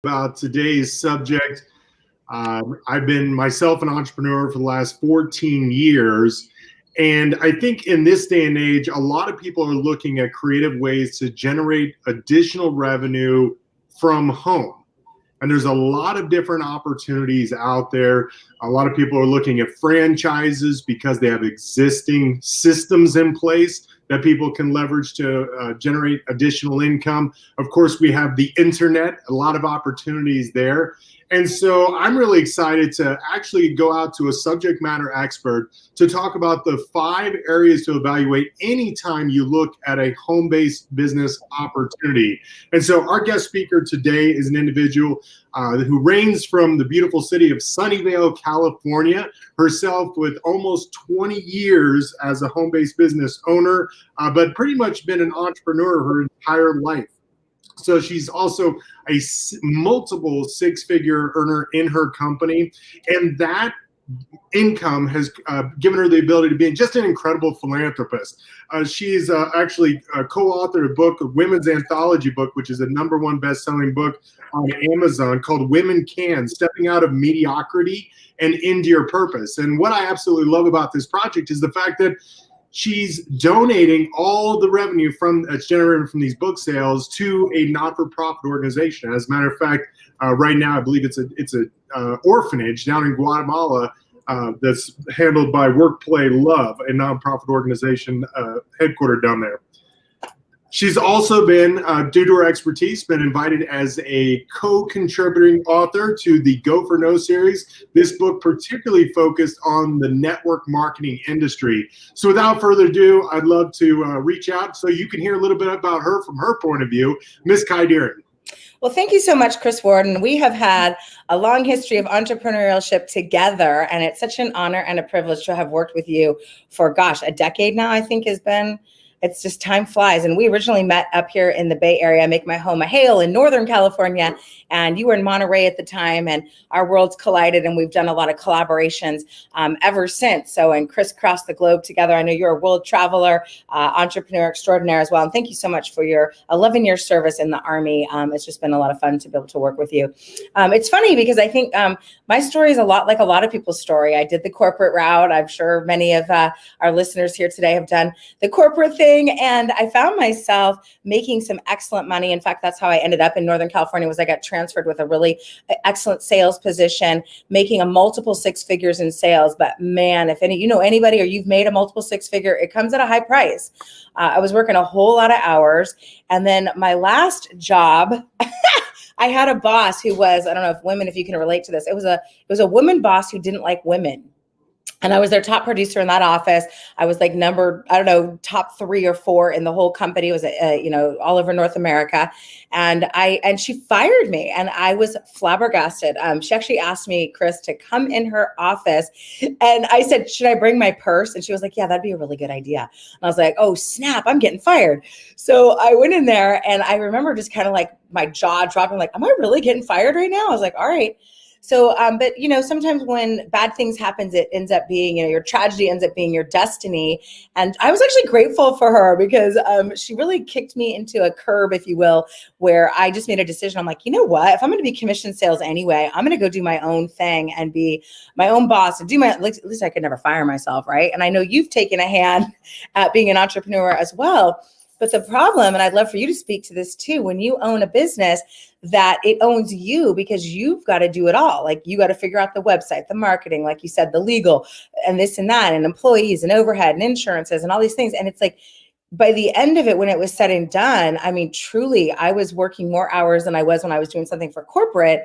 about today's subject. I've been myself an entrepreneur for the last 14 years. And I think in this day and age, a lot of people are looking at creative ways to generate additional revenue from home. And there's a lot of different opportunities out there. A lot of people are looking at franchises because they have existing systems in place that people can leverage to generate additional income. Of course, we have the internet, a lot of opportunities there. And so I'm really excited to actually go out to a subject matter expert to talk about the 5 areas to evaluate anytime you look at a home-based business opportunity. And so our guest speaker today is an individual who reigns from the beautiful city of Sunnyvale, California, herself with almost 20 years as a home-based business owner, but pretty much been an entrepreneur her entire life. So she's also a multiple 6-figure earner in her company. And that income has given her the ability to be just an incredible philanthropist. She's actually co-authored a book, a women's anthology book, which is a #1 best-selling book on Amazon called Women Can, Stepping Out of Mediocrity and Into Your Purpose. And what I absolutely love about this project is the fact that she's donating all the revenue that's generated from these book sales to a not-for-profit organization. As a matter of fact, right now I believe it's a orphanage down in Guatemala that's handled by Work Play Love, a nonprofit organization headquartered down there. She's also been, due to her expertise, been invited as a co-contributing author to the Go for No series. This book particularly focused on the network marketing industry. So without further ado, I'd love to reach out so you can hear a little bit about her from her point of view. Ms. Kai Deering. Well, thank you so much, Chris Warden. We have had a long history of entrepreneurship together, and it's such an honor and a privilege to have worked with you for, a decade now, I think has been. It's just time flies. And we originally met up here in the Bay Area. I make my home a Hale in Northern California. And you were in Monterey at the time, and our worlds collided, and we've done a lot of collaborations ever since. So, and crisscrossed the globe together. I know you're a world traveler, entrepreneur extraordinaire as well. And thank you so much for your 11-year service in the Army. It's just been a lot of fun to be able to work with you. It's funny because I think my story is a lot like a lot of people's story. I did the corporate route. I'm sure many of our listeners here today have done the corporate thing. And I found myself making some excellent money. In fact, that's how I ended up in Northern California. Was I got transferred with a really excellent sales position, making a multiple 6 figures in sales. But man, if anybody or you've made a multiple 6-figure, it comes at a high price. I was working a whole lot of hours. And then my last job, I had a boss who was, I don't know if you can relate to this. It was a woman boss who didn't like women. And I was their top producer in that office. I was like top 3 or 4 in the whole company. It was, all over North America. And she fired me, and I was flabbergasted. She actually asked me, Chris, to come in her office. And I said, should I bring my purse? And she was like, yeah, that'd be a really good idea. And I was like, oh, snap, I'm getting fired. So I went in there, and I remember just kind of like my jaw dropping, like, am I really getting fired right now? I was like, all right. So, but, sometimes when bad things happen, it ends up being, your tragedy ends up being your destiny. And I was actually grateful for her because she really kicked me into a curb, if you will, where I just made a decision. I'm like, you know what? If I'm going to be commission sales anyway, I'm going to go do my own thing and be my own boss and at least I could never fire myself, right? And I know you've taken a hand at being an entrepreneur as well. But the problem, and I'd love for you to speak to this too, when you own a business, that it owns you because you've got to do it all. Like you got to figure out the website, the marketing, like you said, the legal and this and that, and employees and overhead and insurances and all these things. And it's like, by the end of it, when it was said and done, I mean, truly, I was working more hours than I was when I was doing something for corporate.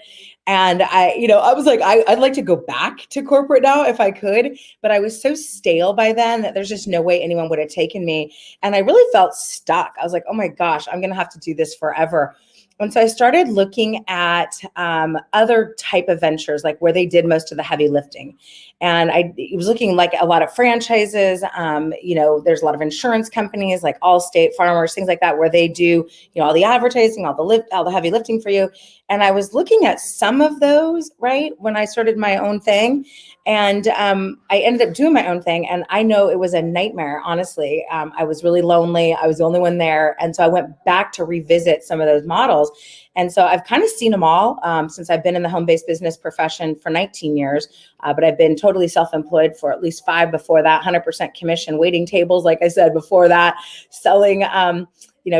And I was like, I'd like to go back to corporate now if I could, but I was so stale by then that there's just no way anyone would have taken me. And I really felt stuck. I was like, oh my gosh, I'm going to have to do this forever. And so I started looking at other type of ventures, like where they did most of the heavy lifting. And I was looking like a lot of franchises. There's a lot of insurance companies like Allstate, Farmers, things like that, where they do, all the advertising, all the heavy lifting for you. And I was looking at some of those, right, when I started my own thing. And I ended up doing my own thing. And I know it was a nightmare, honestly. I was really lonely. I was the only one there. And so I went back to revisit some of those models. And so I've kind of seen them all since I've been in the home-based business profession for 19 years. But I've been totally self-employed for at least 5 before that, 100% commission, waiting tables, like I said, before that, selling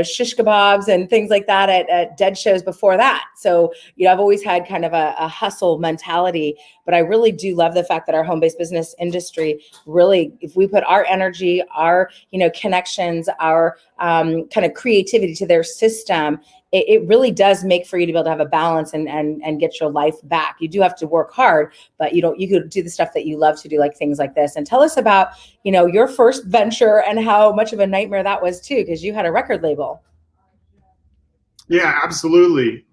shish kebabs and things like that at dead shows before that. So, I've always had kind of a hustle mentality, but I really do love the fact that our home-based business industry really, if we put our energy, our, connections, our kind of creativity to their system, it really does make for you to be able to have a balance and get your life back. You do have to work hard, but you could do the stuff that you love to do, like things like this. And tell us about, your first venture and how much of a nightmare that was too, because you had a record label. Yeah, absolutely.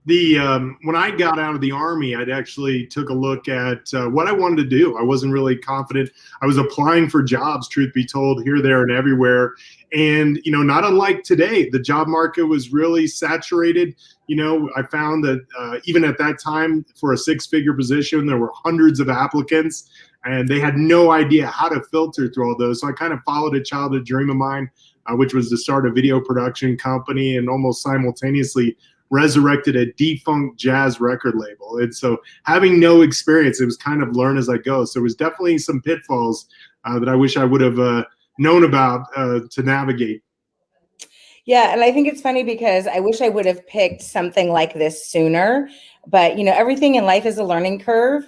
When I got out of the Army, I'd actually took a look at what I wanted to do. I wasn't really confident. I was applying for jobs, truth be told, here, there, and everywhere. And, not unlike today, the job market was really saturated. I found that even at that time, for a 6-figure position, there were hundreds of applicants, and they had no idea how to filter through all those. So I kind of followed a childhood dream of mine, which was to start a video production company, and almost simultaneously resurrected a defunct jazz record label. And so, having no experience, it was kind of learn as I go. So it was definitely some pitfalls that I wish I would have known about to navigate. Yeah, and I think it's funny because I wish I would have picked something like this sooner, but everything in life is a learning curve.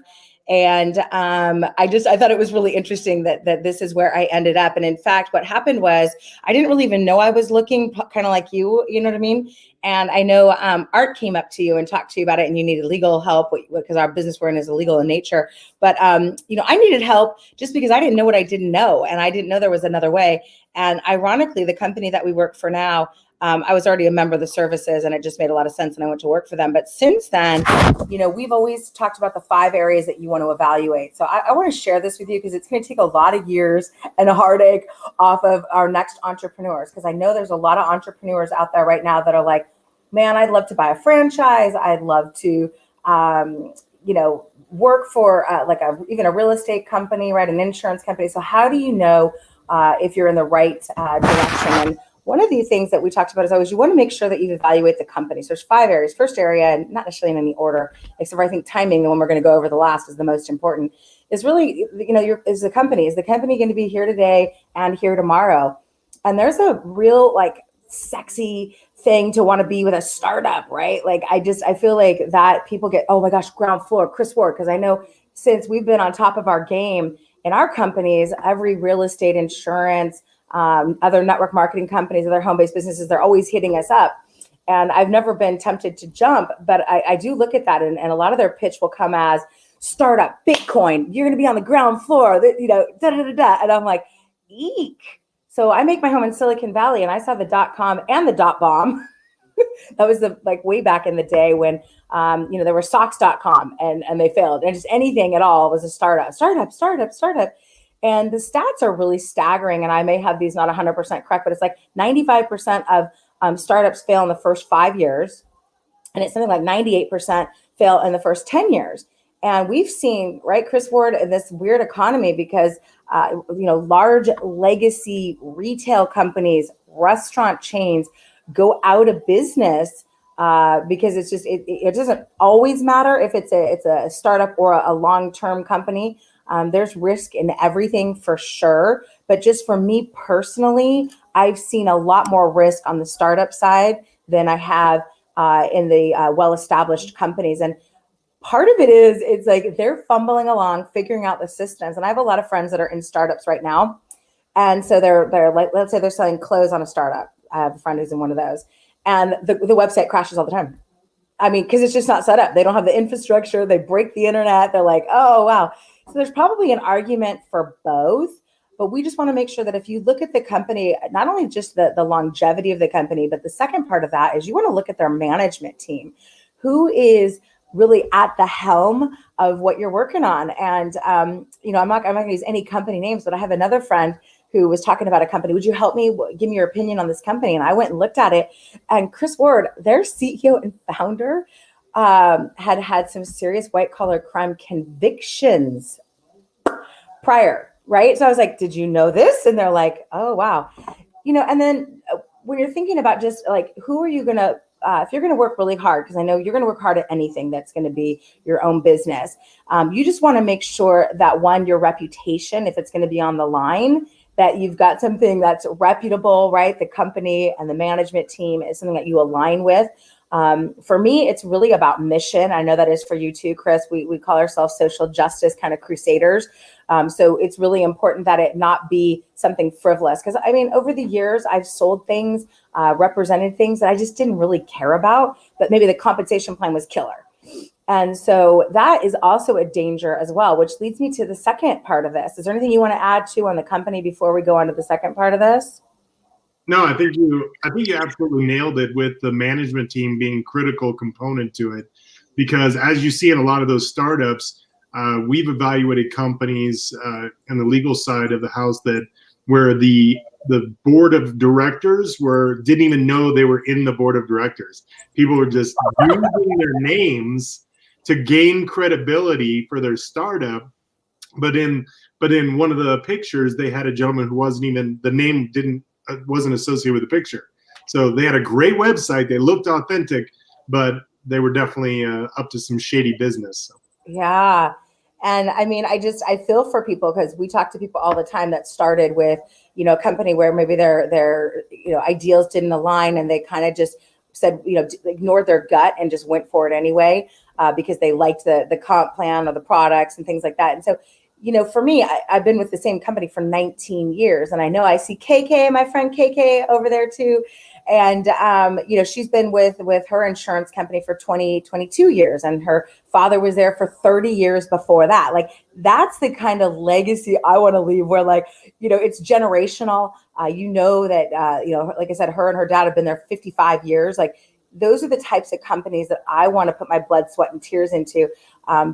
And I thought it was really interesting that this is where I ended up. And in fact, what happened was I didn't really even know I was looking, kind of like you know what I mean? And I know Art came up to you and talked to you about it, and you needed legal help because our business we're in is illegal in nature. But I needed help just because I didn't know what I didn't know, and I didn't know there was another way. And ironically, the company that we work for now, I was already a member of the services, and it just made a lot of sense, and I went to work for them. But since then, we've always talked about the 5 areas that you want to evaluate. So I want to share this with you because it's going to take a lot of years and a heartache off of our next entrepreneurs, because I know there's a lot of entrepreneurs out there right now that are like, man, I'd love to buy a franchise. I'd love to, work for even a real estate company, right? An insurance company. So how do you know if you're in the right direction? And one of the things that we talked about is always you want to make sure that you evaluate the company. So there's 5 areas. First area, and not necessarily in any order, except for I think timing, the one we're going to go over the last, is the most important, is really, is the company going to be here today and here tomorrow? And there's a real sexy thing to want to be with a startup, right? I feel like that people get, oh my gosh, ground floor, Chris Ward, because I know since we've been on top of our game in our companies, every real estate, insurance, other network marketing companies, other home-based businesses, they're always hitting us up. And I've never been tempted to jump, but I do look at that, and a lot of their pitch will come as startup, Bitcoin, you're going to be on the ground floor, and I'm like, eek. So I make my home in Silicon Valley, and I saw the .com and the .bomb. That was way back in the day when, there were socks.com and they failed, and just anything at all was a startup. And the stats are really staggering. And I may have these not 100% correct, but it's like 95% of startups fail in the first 5 years. And it's something like 98% fail in the first 10 years. And we've seen, right, Chris Ward, in this weird economy because, large legacy retail companies, restaurant chains go out of business because it's just, it doesn't always matter if it's a startup or a long-term company. There's risk in everything for sure. But just for me personally, I've seen a lot more risk on the startup side than I have in the well-established companies. And part of it is, it's like they're fumbling along, figuring out the systems. And I have a lot of friends that are in startups right now. And so they're like, let's say they're selling clothes on a startup. I have a friend who's in one of those. And the website crashes all the time. I mean, because it's just not set up. They don't have the infrastructure. They break the internet. They're like, oh, wow. So there's probably an argument for both. But we just want to make sure that if you look at the company, not only just the longevity of the company, but the second part of that is you want to look at their management team. Who is really at the helm of what you're working on? And, I'm not going to use any company names, but I have another friend who was talking about a company. Would you help me? Give me your opinion on this company. And I went and looked at it. And Chris Ward, their CEO and founder, had some serious white collar crime convictions prior, right? So I was like, did you know this? And they're like, oh, wow. And then when you're thinking about just like, who are you going to, if you're going to work really hard, because I know you're going to work hard at anything that's going to be your own business, you just want to make sure that, one, your reputation, if it's going to be on the line, that you've got something that's reputable, right? The company and the management team is something that you align with. For me, it's really about mission. I know that is for you too, Chris. We call ourselves social justice kind of crusaders. So it's really important that it not be something frivolous. Because I mean, over the years, I've sold things, represented things that I just didn't really care about, but maybe the compensation plan was killer. And so that is also a danger as well, which leads me to the second part of this. Is there anything you want to add to on the company before we go on to the second part of this? No, I think you absolutely nailed it with the management team being critical component to it, because as you see in a lot of those startups, we've evaluated companies in the legal side of the house where the board of directors didn't even know they were in the board of directors. People were just using their names to gain credibility for their startup, but in one of the pictures they had a gentleman who wasn't associated with the picture. So they had a great website. They looked authentic, but they were definitely up to some shady business. So. Yeah. And I mean, I feel for people, because we talk to people all the time that started with, a company where maybe their ideals didn't align, and they kind of just said, ignored their gut and just went for it anyway, because they liked the comp plan or the products and things like that. And so, for me, I've been with the same company for 19 years, and I know I see KK, my friend KK over there too. And, she's been with her insurance company for 22 years, and her father was there for 30 years before that. Like, that's the kind of legacy I want to leave, where it's generational. That, like I said, her and her dad have been there 55 years. Like, those are the types of companies that I want to put my blood, sweat, and tears into,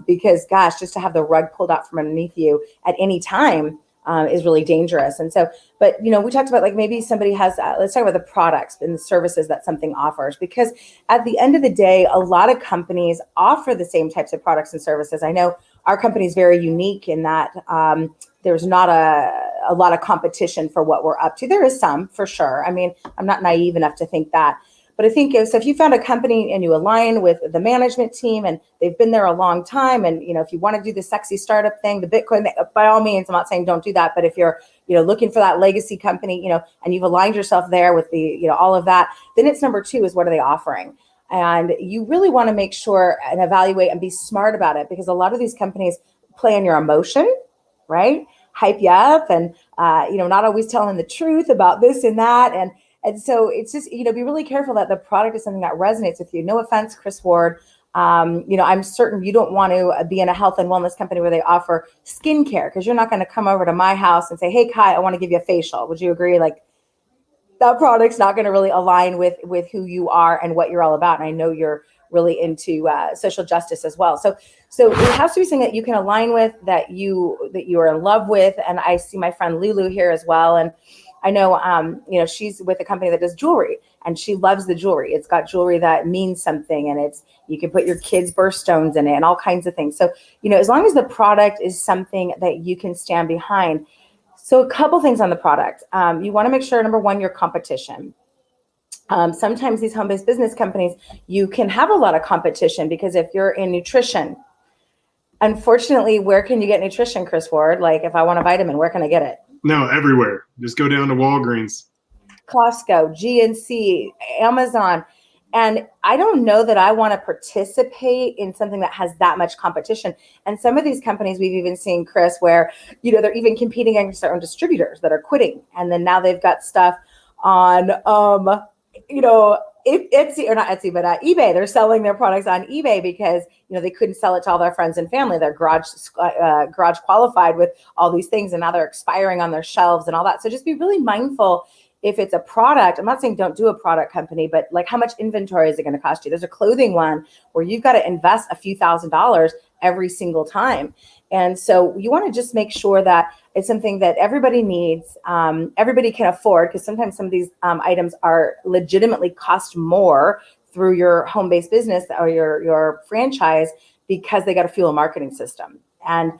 because gosh, just to have the rug pulled out from underneath you at any time is really dangerous. And so, but we talked about, like, maybe somebody has, let's talk about the products and the services that something offers, because at the end of the day, a lot of companies offer the same types of products and services. I know our company is very unique in that there's not a lot of competition for what we're up to. There is some, for sure. I mean, I'm not naive enough to think that. But I think if you found a company and you align with the management team and they've been there a long time, and if you want to do the sexy startup thing, the Bitcoin, by all means, I'm not saying don't do that. But if you're looking for that legacy company, and you've aligned yourself there with the all of that, then it's number two is, what are they offering? And you really want to make sure and evaluate and be smart about it, because a lot of these companies play on your emotion, right? Hype you up, and not always telling the truth about this and that. And so it's just, be really careful that the product is something that resonates with you. No offense, Chris Ward. I'm certain you don't want to be in a health and wellness company where they offer skincare, because you're not going to come over to my house and say, hey, Kai, I want to give you a facial. Would you agree? Like, that product's not going to really align with who you are and what you're all about. And I know you're really into social justice as well. So it has to be something that you can align with, that you are in love with. And I see my friend Lulu here as well. And I know, she's with a company that does jewelry, and she loves the jewelry. It's got jewelry that means something, and you can put your kids' birthstones in it and all kinds of things. So, as long as the product is something that you can stand behind. So a couple things on the product. You want to make sure, number one, your competition. Sometimes these home-based business companies, you can have a lot of competition, because if you're in nutrition, unfortunately, where can you get nutrition, Chris Ward? Like, if I want a vitamin, where can I get it? No, everywhere. Just go down to Walgreens, Costco, GNC, Amazon. And I don't know that I want to participate in something that has that much competition. And some of these companies we've even seen, Chris, where, they're even competing against their own distributors that are quitting. And then now they've got stuff on, Etsy, or not Etsy, but eBay. They're selling their products on eBay because, they couldn't sell it to all their friends and family. They're garage qualified with all these things, and now they're expiring on their shelves and all that. So just be really mindful if it's a product, I'm not saying don't do a product company, but like how much inventory is it going to cost you? There's a clothing one where you've got to invest a few $1,000s every single time. And so you want to just make sure that it's something that everybody needs, everybody can afford, because sometimes some of these items are legitimately cost more through your home-based business or your franchise because they got to fuel a marketing system. And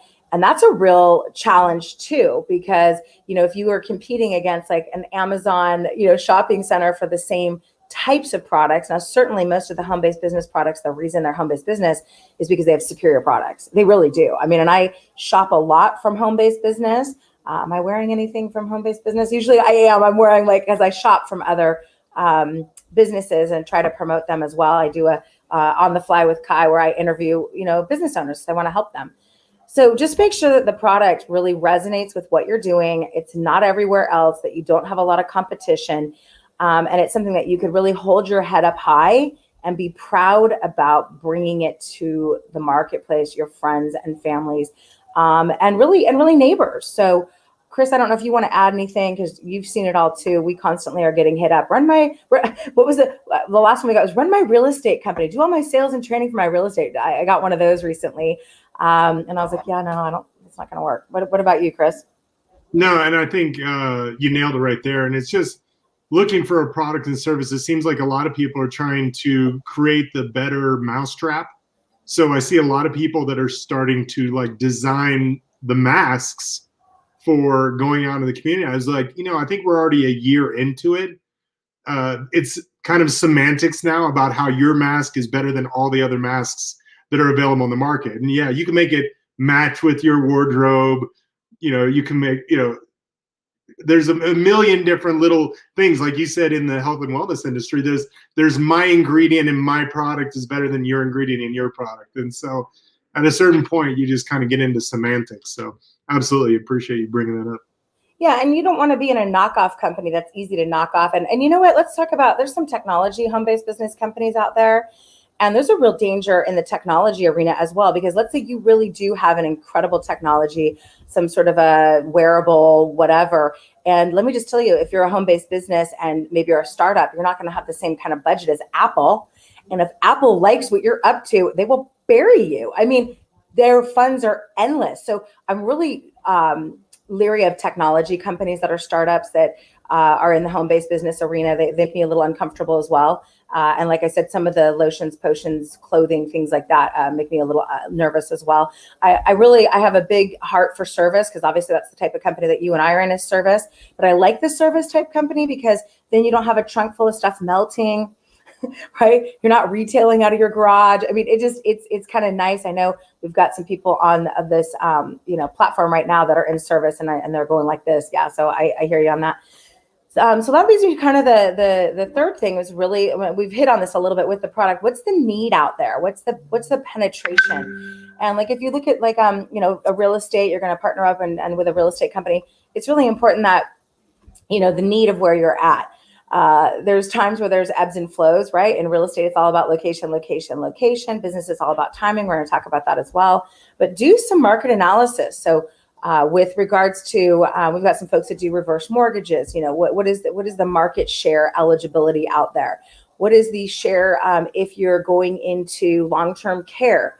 that's a real challenge too, because, if you were competing against like an Amazon, shopping center for the same types of products. Now, certainly most of the home-based business products, the reason they're home-based business is because they have superior products. They really do. I mean, and I shop a lot from home-based business. Am I wearing anything from home-based business? Usually I am. I'm wearing as I shop from other businesses and try to promote them as well. I do a on the fly with Kai where I interview, business owners. So I want to help them. So just make sure that the product really resonates with what you're doing. It's not everywhere else, that you don't have a lot of competition. And it's something that you could really hold your head up high and be proud about bringing it to the marketplace, your friends and families, and really neighbors. So Chris, I don't know if you want to add anything because you've seen it all too. We constantly are getting hit up. What was the last one we got was run my real estate company, do all my sales and training for my real estate. I got one of those recently. And I was like, yeah, no, it's not going to work. What about you, Chris? No, and I think you nailed it right there. And it's just looking for a product and service. It seems like a lot of people are trying to create the better mousetrap. So I see a lot of people that are starting to design the masks for going out in the community. I was like, I think we're already a year into it. It's kind of semantics now about how your mask is better than all the other masks that are available on the market. And yeah, you can make it match with your wardrobe. You can make, there's a million different little things. Like you said, in the health and wellness industry, there's my ingredient in my product is better than your ingredient in your product. And so at a certain point, you just kind of get into semantics. So absolutely appreciate you bringing that up. Yeah, and you don't want to be in a knockoff company that's easy to knock off. And you know what? Let's talk about, there's some technology home-based business companies out there. And there's a real danger in the technology arena as well, because let's say you really do have an incredible technology, some sort of a wearable, whatever. And let me just tell you, if you're a home-based business and maybe you're a startup, you're not going to have the same kind of budget as Apple. And if Apple likes what you're up to, they will bury you. I mean, their funds are endless. So I'm really leery of technology companies that are startups that are in the home-based business arena. They make me a little uncomfortable as well. And like I said, some of the lotions, potions, clothing, things like that make me a little nervous as well. I have a big heart for service, because obviously that's the type of company that you and I are in, is service. But I like the service type company because then you don't have a trunk full of stuff melting, right? You're not retailing out of your garage. I mean, it's kind of nice. I know we've got some people on this platform right now that are in service, and they're going like this. Yeah, so I hear you on that. So that leads me to kind of the third thing is really, we've hit on this a little bit with the product. What's the need out there? What's the penetration? And if you look at a real estate, you're going to partner up and with a real estate company, it's really important that, the need of where you're at. There's times where there's ebbs and flows, right? In real estate, it's all about location. Business is all about timing. We're going to talk about that as well. But do some market analysis. So with regards to, we've got some folks that do reverse mortgages. What is the market share eligibility out there? What is the share if you're going into long-term care?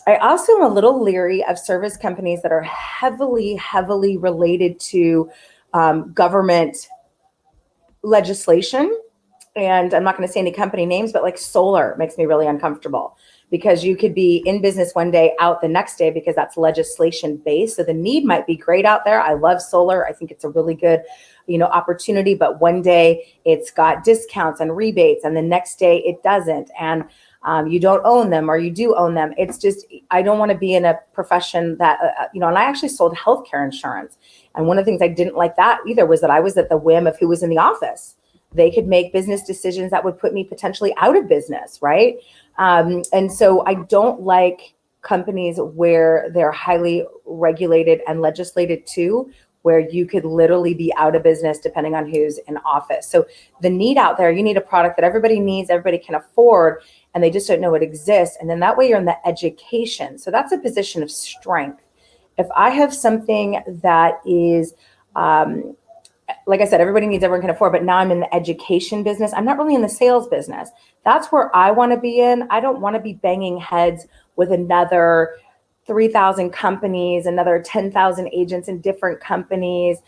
I also am a little leery of service companies that are heavily related to government legislation. And I'm not going to say any company names, but like solar makes me really uncomfortable, because you could be in business one day, out the next day, because that's legislation based. So the need might be great out there. I love solar. I think it's a really good, opportunity, but one day it's got discounts and rebates and the next day it doesn't. And you don't own them, or you do own them. It's just, I don't want to be in a profession that, and I actually sold healthcare insurance. And one of the things I didn't like that either was that I was at the whim of who was in the office. They could make business decisions that would put me potentially out of business, right? And so I don't like companies where they're highly regulated and legislated too, where you could literally be out of business depending on who's in office. So the need out there, you need a product that everybody needs, everybody can afford, and they just don't know it exists. And then that way you're in the education. So that's a position of strength. If I have something that is like I said, everybody needs, everyone can afford, but now I'm in the education business. I'm not really in the sales business. That's where I want to be in. I don't want to be banging heads with another 3,000 companies, another 10,000 agents in different companies.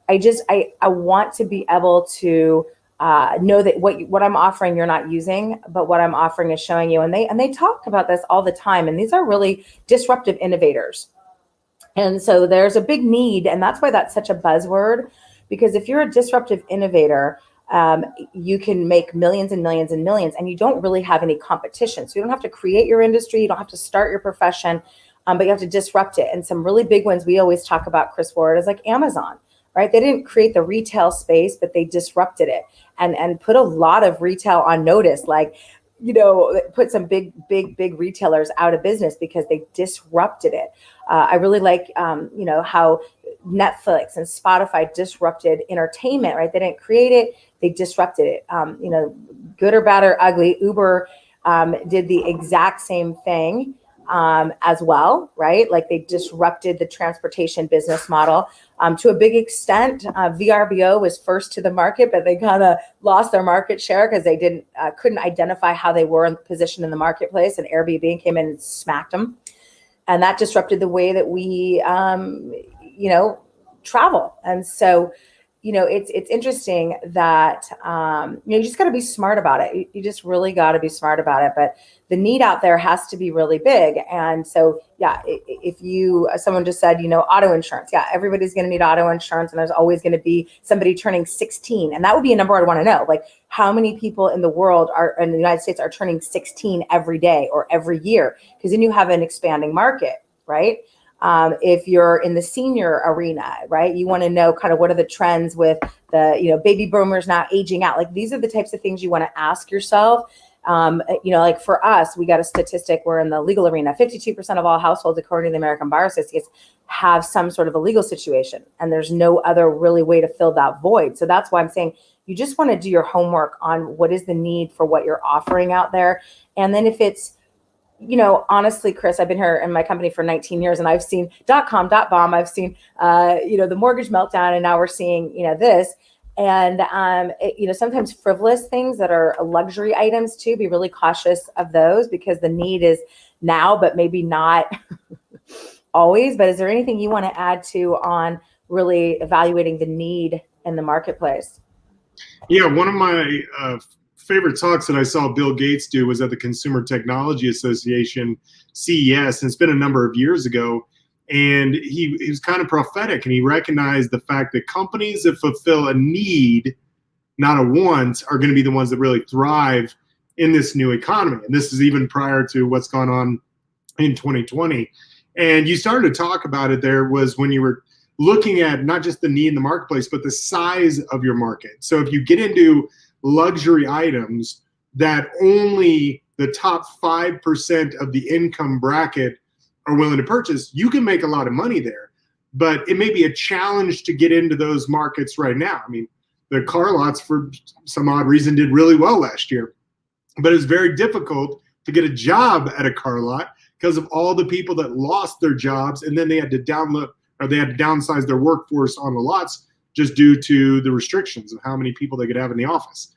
I want to be able to know that what I'm offering you're not using, but what I'm offering is showing you. And they talk about this all the time. And these are really disruptive innovators. And so there's a big need, and that's why that's such a buzzword, because if you're a disruptive innovator, you can make millions and millions and millions, and you don't really have any competition. So you don't have to create your industry, you don't have to start your profession, but you have to disrupt it. And some really big ones we always talk about, Chris Ward, is like Amazon, right? They didn't create the retail space, but they disrupted it and put a lot of retail on notice, like, put some big retailers out of business because they disrupted it. I really like, how Netflix and Spotify disrupted entertainment, right? They didn't create it, they disrupted it. Good or bad or ugly, Uber did the exact same thing as well, right? Like they disrupted the transportation business model to a big extent. VRBO was first to the market, but they kind of lost their market share because they couldn't identify how they were in position in the marketplace, and Airbnb came in and smacked them, and that disrupted the way that we, travel. And so, it's interesting that you just got to be smart about it. You just really got to be smart about it. But the need out there has to be really big. And so, yeah, if someone just said, auto insurance, yeah, everybody's going to need auto insurance, and there's always going to be somebody turning 16, and that would be a number I'd want to know. Like, how many people in the world in the United States are turning 16 every day or every year? Because then you have an expanding market, right? If you're in the senior arena, right, you want to know kind of what are the trends with the, baby boomers now aging out. Like, these are the types of things you want to ask yourself. Like for us, we got a statistic, we're in the legal arena. 52% of all households, according to the American Bar Association, have some sort of a legal situation. And there's no other really way to fill that void. So that's why I'm saying you just want to do your homework on what is the need for what you're offering out there. And then if it's, honestly, Chris, I've been here in my company for 19 years, and I've seen .com, .bomb, I've seen, the mortgage meltdown, and now we're seeing, this. And, sometimes frivolous things that are luxury items too, be really cautious of those because the need is now, but maybe not always. But is there anything you want to add to on really evaluating the need in the marketplace? Yeah, one of my favorite talks that I saw Bill Gates do was at the Consumer Technology Association, CES, and it's been a number of years ago. And he was kind of prophetic, and he recognized the fact that companies that fulfill a need, not a want, are going to be the ones that really thrive in this new economy. And this is even prior to what's gone on in 2020. And you started to talk about it there was when you were looking at not just the need in the marketplace, but the size of your market. So if you get into luxury items that only the top 5% of the income bracket are willing to purchase, you can make a lot of money there. But it may be a challenge to get into those markets right now. I mean, the car lots, for some odd reason, did really well last year. But it's very difficult to get a job at a car lot because of all the people that lost their jobs, and then they had to downsize their workforce on the lots just due to the restrictions of how many people they could have in the office.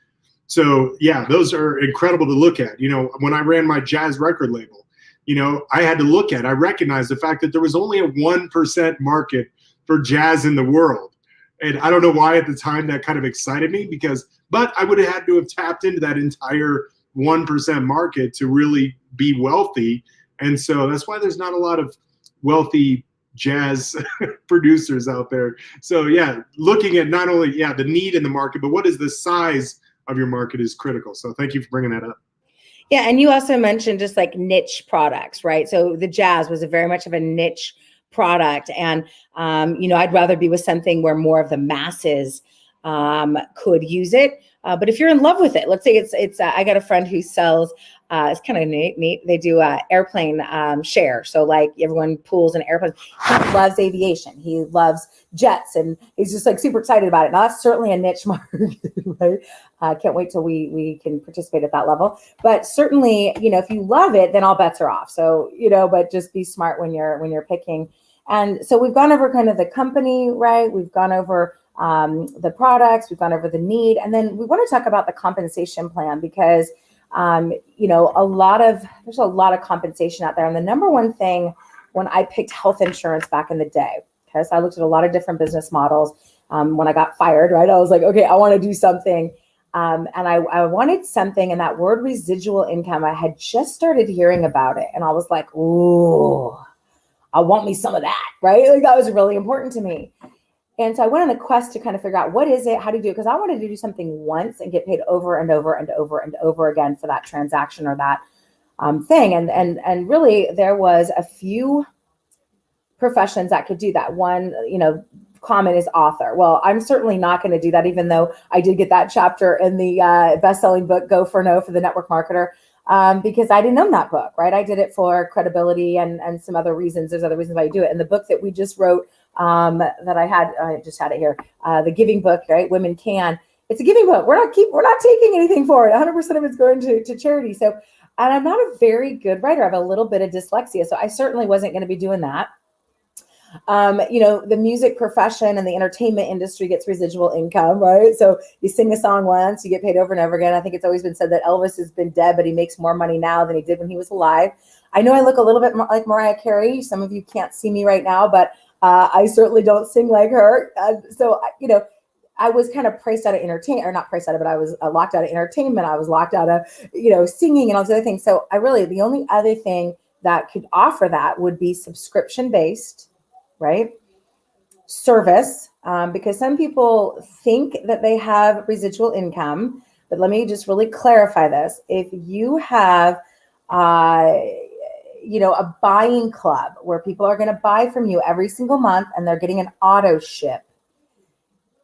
So yeah, those are incredible to look at. When I ran my jazz record label, I recognized the fact that there was only a 1% market for jazz in the world. And I don't know why at the time that kind of excited me but I would have had to have tapped into that entire 1% market to really be wealthy. And so that's why there's not a lot of wealthy jazz producers out there. So yeah, looking at not only, the need in the market, but what is the size of your market is critical. So thank you for bringing that up. Yeah, and you also mentioned just like niche products, right? So the jazz was very much of a niche product, and I'd rather be with something where more of the masses could use it. But if you're in love with it, let's say it's I got a friend who sells. It's kind of neat. They do airplane share. So like everyone pools in airplanes. He loves aviation. He loves jets, and he's just like super excited about it. Now that's certainly a niche market, right? Can't wait till we can participate at that level. But certainly, if you love it, then all bets are off. So but just be smart when you're picking. And so we've gone over kind of the company, right? We've gone over the products, we've gone over the need, and then we want to talk about the compensation plan because, there's a lot of compensation out there. And the number one thing when I picked health insurance back in the day, okay, so I looked at a lot of different business models. When I got fired, right, I was like, okay, I want to do something. And I wanted something, and that word residual income, I had just started hearing about it. And I was like, ooh, I want me some of that, right? Like that was really important to me. And so I went on a quest to kind of figure out what is it, how do you do it? Because I wanted to do something once and get paid over and over and over and over again for that transaction or that thing. And really there was a few professions that could do that. One, common is author. Well, I'm certainly not going to do that, even though I did get that chapter in the best-selling book, Go for No for the Network Marketer, because I didn't own that book, right? I did it for credibility and some other reasons. There's other reasons why you do it. And the book that we just wrote that I just had it here, the Giving book, right? Women Can. It's a giving book. We're not taking anything for it. 100% of it's going to charity. So, and I'm not a very good writer. I have a little bit of dyslexia. So I certainly wasn't going to be doing that. The music profession and the entertainment industry gets residual income, right? So you sing a song once, you get paid over and over again. I think it's always been said that Elvis has been dead, but he makes more money now than he did when he was alive. I know I look a little bit like Mariah Carey. Some of you can't see me right now, but I certainly don't sing like her. I was kind of priced out of entertainment, or not priced out of, but I was locked out of entertainment. I was locked out of, singing and all these other things. So the only other thing that could offer that would be subscription-based, right? Service, because some people think that they have residual income, but let me just really clarify this. If you have, a buying club where people are going to buy from you every single month and they're getting an auto ship,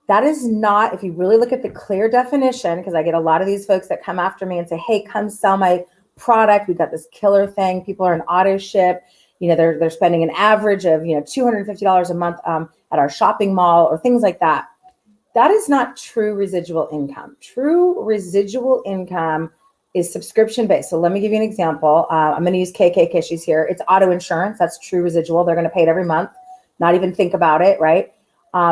that is not, if you really look at the clear definition, because I get a lot of these folks that come after me and say, hey, come sell my product. We've got this killer thing. People are an auto ship. They're spending an average of, $250 a month at our shopping mall or things like that. That is not true residual income. True residual income is subscription-based. So let me give you an example. I'm going to use KK because she's here. It's auto insurance. That's true residual. They're going to pay it every month, not even think about it, right?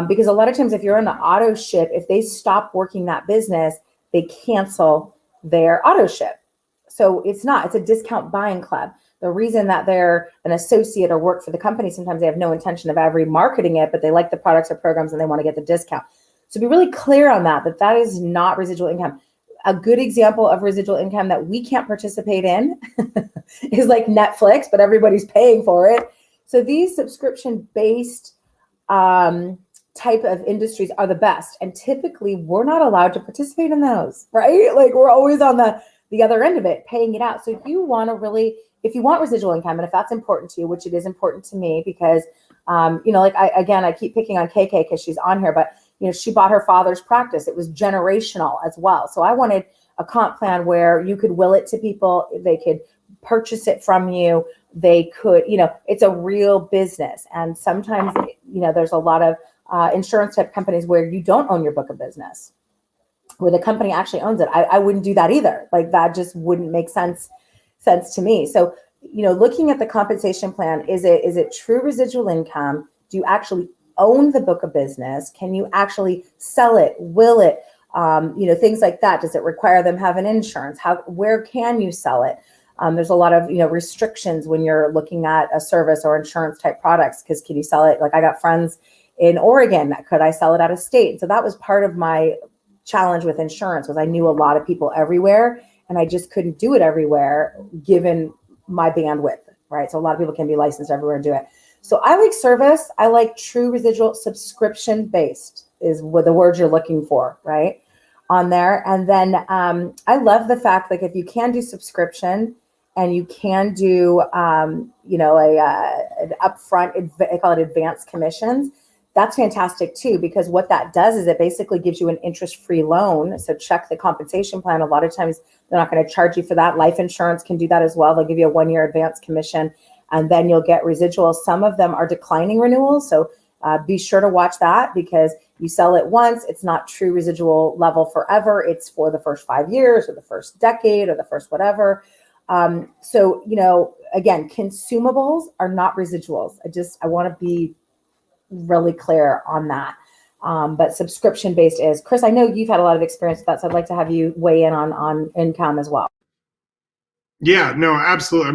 Because a lot of times if you're on the auto ship, if they stop working that business, they cancel their auto ship. So it's a discount buying club. The reason that they're an associate or work for the company, sometimes they have no intention of ever marketing it, but they like the products or programs and they want to get the discount. So be really clear on that is not residual income. A good example of residual income that we can't participate in is like Netflix, but everybody's paying for it. So these subscription-based type of industries are the best. And typically we're not allowed to participate in those, right? Like we're always on the other end of it, paying it out. So if you want residual income, and if that's important to you, which it is important to me because, I keep picking on KK because she's on here, but, she bought her father's practice. It was generational as well. So I wanted a comp plan where you could will it to people. They could purchase it from you. They could, it's a real business. And sometimes, there's a lot of insurance type companies where you don't own your book of business, where the company actually owns it. I wouldn't do that either. Like that just wouldn't make sense to me. So, looking at the compensation plan, is it true residual income? Do you actually own the book of business? Can you actually sell it, will it, things like that? Does it require them having insurance? Where can you sell it? There's a lot of, restrictions when you're looking at a service or insurance type products, because can you sell it? Like I got friends in Oregon, could I sell it out of state? So that was part of my challenge with insurance, was I knew a lot of people everywhere and I just couldn't do it everywhere given my bandwidth, right? So a lot of people can be licensed everywhere and do it. So I like service. I like true residual, subscription based is what the word you're looking for, right? On there. And then I love the fact, like if you can do subscription and you can do, an upfront, I call it advanced commissions. That's fantastic too, because what that does is it basically gives you an interest-free loan. So check the compensation plan. A lot of times they're not going to charge you for that. Life insurance can do that as well. They'll give you a 1-year advance commission and then you'll get residuals. Some of them are declining renewals. So be sure to watch that, because you sell it once, it's not true residual level forever. It's for the first 5 years or the first decade or the first whatever. Again, consumables are not residuals. I want to be really clear on that. But subscription-based is. Chris, I know you've had a lot of experience with that, so I'd like to have you weigh in on income as well. Yeah, no, absolutely. I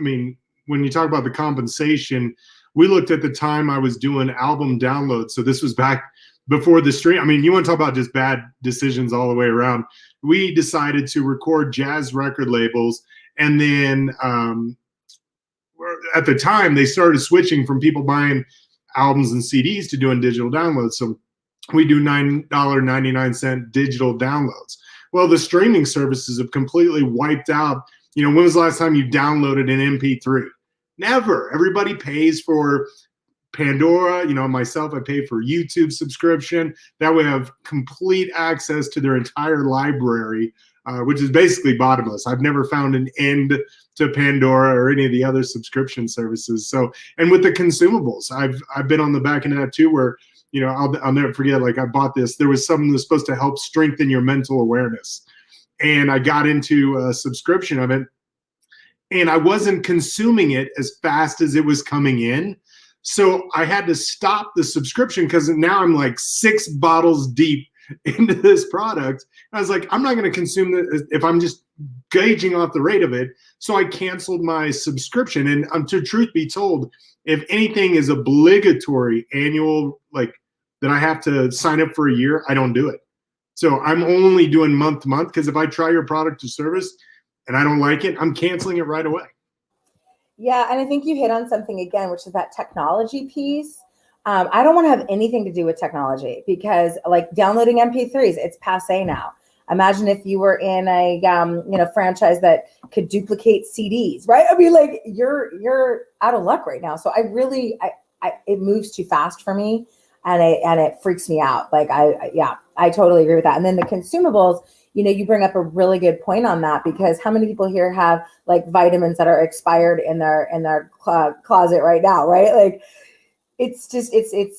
mean, when you talk about the compensation, we looked at the time I was doing album downloads. So this was back before the stream. I mean, you want to talk about just bad decisions all the way around. We decided to record jazz record labels. And then at the time, they started switching from people buying albums and CDs to doing digital downloads. So we do $9.99 digital downloads. Well, the streaming services have completely wiped out. When was the last time you downloaded an MP3? Never. Everybody pays for Pandora. Myself, I pay for YouTube subscription. That way I have complete access to their entire library, which is basically bottomless. I've never found an end to Pandora or any of the other subscription services. So, and with the consumables, I've been on the back end of that too, where I'll never forget, like I bought this. There was something that's supposed to help strengthen your mental awareness. And I got into a subscription of it, and I wasn't consuming it as fast as it was coming in. So I had to stop the subscription because now I'm like 6 bottles deep into this product. I was like, I'm not going to consume this if I'm just gauging off the rate of it. So I canceled my subscription. And to truth be told, if anything is obligatory annual, like that I have to sign up for a year, I don't do it. So I'm only doing month to month, because if I try your product or service and I don't like it, I'm canceling it right away. Yeah, and I think you hit on something again, which is that technology piece. I don't want to have anything to do with technology, because like downloading MP3s, it's passe now. Imagine if you were in a franchise that could duplicate CDs, right? I mean, like you're out of luck right now. So it moves too fast for me, and it freaks me out. Like I totally agree with that. And then the consumables, you bring up a really good point on that, because how many people here have like vitamins that are expired in their closet right now, right? Like it's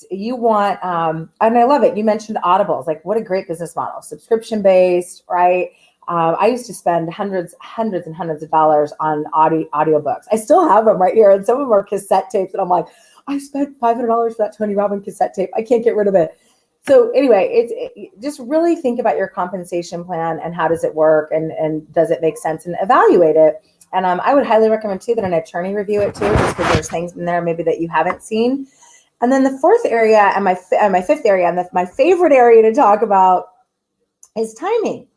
you want, and I love it. You mentioned audibles, like what a great business model, subscription based, right? I used to spend hundreds and hundreds of dollars on audiobooks. I still have them right here, and some of them are cassette tapes, and I'm like, I spent $500 for that Tony Robbins cassette tape. I can't get rid of it. So anyway, just really think about your compensation plan and how does it work, and does it make sense, and evaluate it. And I would highly recommend too that an attorney review it too, just because there's things in there maybe that you haven't seen. And then the fourth area and my fifth area, and my favorite area to talk about, is timing,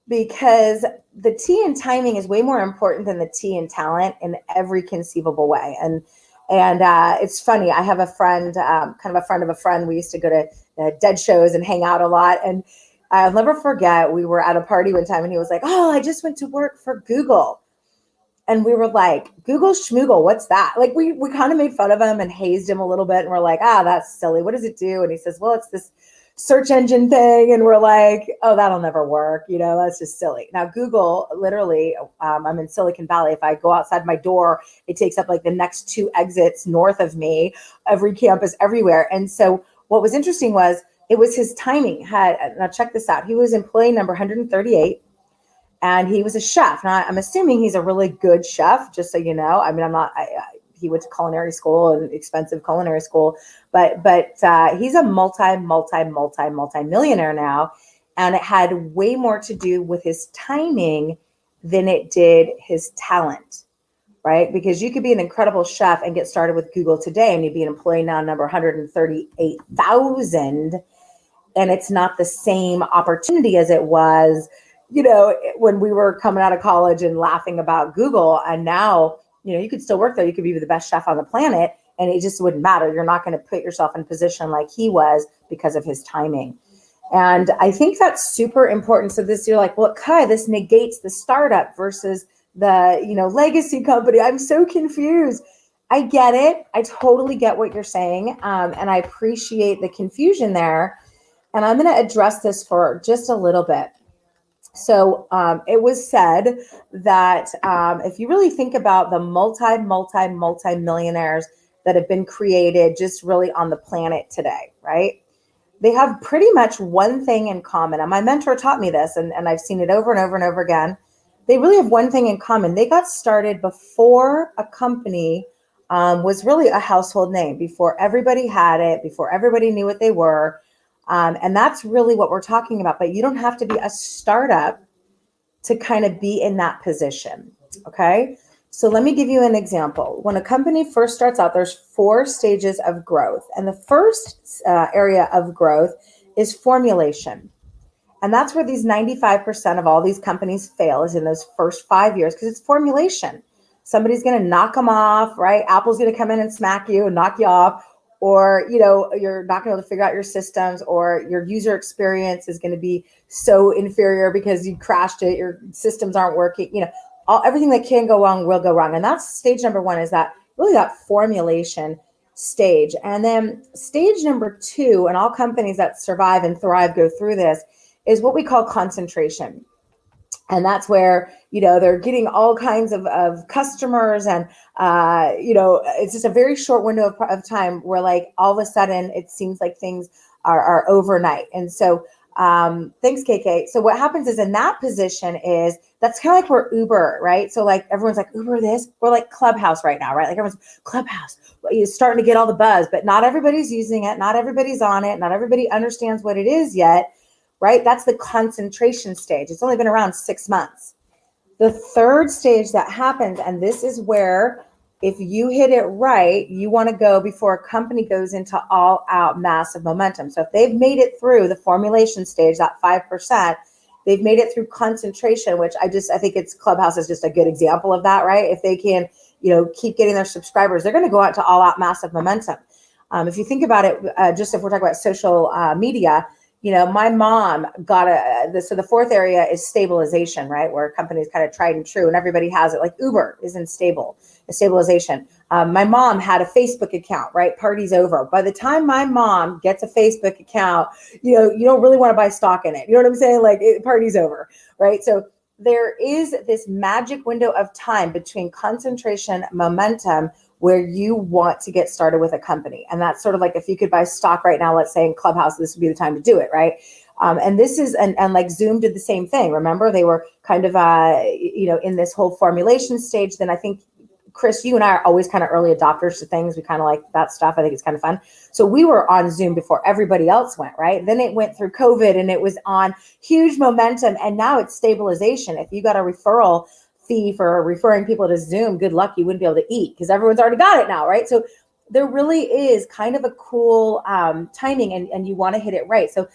because the T in timing is way more important than the T in talent in every conceivable way. And it's funny. I have a friend, kind of a friend of a friend. We used to go to dead shows and hang out a lot. And I'll never forget, we were at a party one time and he was like, oh, I just went to work for Google. And we were like, Google schmoogle, what's that? Like we kind of made fun of him and hazed him a little bit. And we're like, that's silly. What does it do? And he says, well, it's this search engine thing. And we're like, oh, that'll never work. That's just silly. Now, Google, literally, I'm in Silicon Valley. If I go outside my door, it takes up like the next 2 exits north of me, every campus, everywhere. And so what was interesting was it was his timing. Now check this out. He was employee number 138. And he was a chef. Now, I'm assuming he's a really good chef, just so you know. I mean, he went to culinary school, and expensive culinary school, but he's a multi-millionaire now. And it had way more to do with his timing than it did his talent, right? Because you could be an incredible chef and get started with Google today, and you'd be an employee now number 138,000. And it's not the same opportunity as it was, when we were coming out of college and laughing about Google. And now, you could still work there. You could be the best chef on the planet, and it just wouldn't matter. You're not going to put yourself in a position like he was because of his timing. And I think that's super important. So you're like, well, Kai, this negates the startup versus the, legacy company. I'm so confused. I get it. I totally get what you're saying. And I appreciate the confusion there. And I'm going to address this for just a little bit. So it was said that if you really think about the multi-millionaires that have been created just really on the planet today, right? They have pretty much one thing in common. And my mentor taught me this, and I've seen it over and over and over again. They really have one thing in common. They got started before a company was really a household name before everybody had it, before everybody knew what they were. And that's really what we're talking about. But you don't have to be a startup to kind of be in that position. Okay. So let me give you an example. When a company first starts out, there's 4 stages of growth. And the first area of growth is formulation. And that's where these 95% of all these companies fail, is in those first 5 years, because it's formulation. Somebody's going to knock them off, right? Apple's going to come in and smack you and knock you off, or, you're not going to be able to figure out your systems, or your user experience is going to be so inferior because you crashed it. Your systems aren't working, everything that can go wrong will go wrong. And that's stage number 1, is that really that formulation stage. And then stage number 2, and all companies that survive and thrive go through this, is what we call concentration. And that's where, they're getting all kinds of customers, and, it's just a very short window of time where, like, all of a sudden it seems like things are overnight. And so, thanks, KK. So what happens is, in that position, is that's kind of like we're Uber, right? So, like, everyone's like, Uber this, we're like Clubhouse right now, right? Like, everyone's Clubhouse. You're starting to get all the buzz, but not everybody's using it. Not everybody's on it. Not everybody understands what it is yet. Right? That's the concentration stage. It's only been around 6 months. The third stage that happens, and this is where, if you hit it right, you want to go before a company goes into all out massive momentum. So if they've made it through the formulation stage, that 5%, they've made it through concentration, which I think it's Clubhouse is just a good example of that, right? If they can, keep getting their subscribers, they're going to go out to all out massive momentum. If you think about it, just if we're talking about social media, my mom got so the fourth area is stabilization, right? Where companies kind of tried and true, and everybody has it. Like Uber is in stabilization. My mom had a Facebook account, right? Party's over. By the time my mom gets a Facebook account, you don't really want to buy stock in it. You know what I'm saying? Like, party's over, right? So there is this magic window of time between concentration, momentum, where you want to get started with a company. And that's sort of like, if you could buy stock right now, let's say in Clubhouse, this would be the time to do it, right? And this is, and like Zoom did the same thing. Remember, they were kind of, in this whole formulation stage. Then I think, Chris, you and I are always kind of early adopters to things. We kind of like that stuff. I think it's kind of fun. So we were on Zoom before everybody else went, right? Then it went through COVID and it was on huge momentum. And now it's stabilization. If you got a referral fee for referring people to Zoom, good luck, you wouldn't be able to eat because everyone's already got it now, right? So there really is kind of a cool timing, and you want to hit it right. So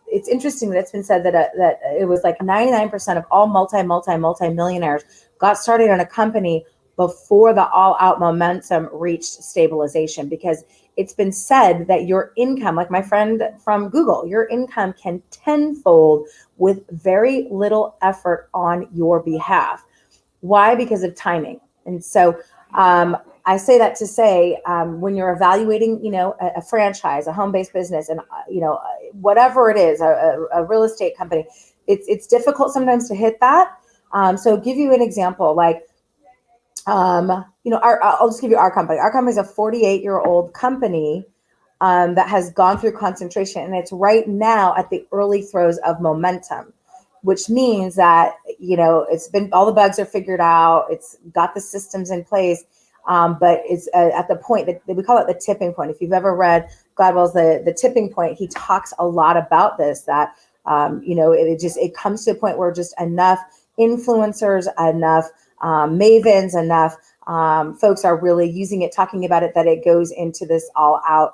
it's interesting that it's been said that it was like 99% of all multi-millionaires got started on a company before the all-out momentum reached stabilization, because it's been said that your income, like my friend from Google, your income can tenfold with very little effort on your behalf. Why? Because of timing. And so I say that to say, when you're evaluating, a franchise, a home-based business, and whatever it is, a real estate company, it's difficult sometimes to hit that. So give you an example, like, I'll just give you our company. Our company is a 48-year-old company that has gone through concentration, and it's right now at the early throes of momentum, which means that, it's been, all the bugs are figured out. It's got the systems in place. But it's at the point that we call it the tipping point. If you've ever read Gladwell's The Tipping Point, he talks a lot about this, that, it comes to a point where just enough influencers, enough mavens, enough folks are really using it, talking about it, that it goes into this all out